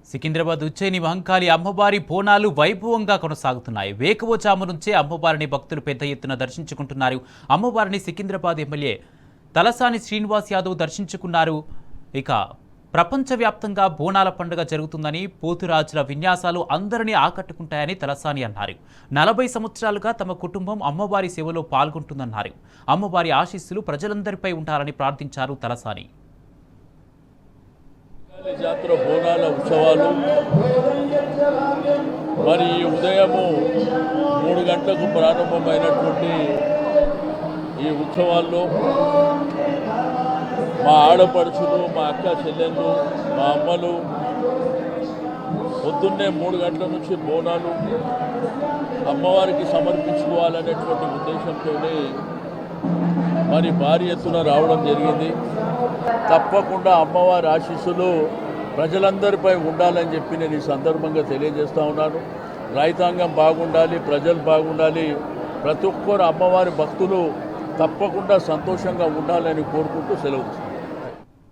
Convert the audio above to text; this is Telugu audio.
సికింద్రాబాద్ ఉజ్జయిని మహంకాళి అమ్మవారి బోనాలు వైభవంగా కొనసాగుతున్నాయి. వేకువజాము నుంచే అమ్మవారిని భక్తులు పెద్ద ఎత్తున దర్శించుకుంటున్నారు. అమ్మవారిని సికింద్రాబాద్ ఎమ్మెల్యే తలసాని శ్రీనివాస్ యాదవ్ దర్శించుకున్నారు. ఇక ప్రపంచవ్యాప్తంగా బోనాల పండుగ జరుగుతుందని, పోతురాజుల విన్యాసాలు అందరినీ ఆకట్టుకుంటాయని తలసాని అన్నారు. 40 సంవత్సరాలుగా తమ కుటుంబం అమ్మవారి సేవలో పాల్గొంటుందన్నారు. అమ్మవారి ఆశీస్సులు ప్రజలందరిపై ఉంటారని ప్రార్థించారు తలసాని. జాతర బోనాల ఉత్సవాలు మరి ఉదయము 3 గంటలకు ప్రారంభమైనటువంటి ఈ ఉత్సవాల్లో మా ఆడపడుచులు, మా అక్క చెల్లెళ్ళు, మా అమ్మలు పొద్దున్నే 3 గంటల నుంచి బోనాలు అమ్మవారికి సమర్పించుకోవాలనేటువంటి ఉద్దేశంతోనే మరి భారీ ఎత్తున రావడం జరిగింది. తప్పకుండా అమ్మవారి ఆశీస్సులు ప్రజలందరిపై ఉండాలని చెప్పి నేను ఈ సందర్భంగా తెలియజేస్తూ ఉన్నాను. రైతాంగం బాగుండాలి, ప్రజలు బాగుండాలి, ప్రతి ఒక్కరు అమ్మవారి భక్తులు తప్పకుండా సంతోషంగా ఉండాలని కోరుకుంటూ సెలవు.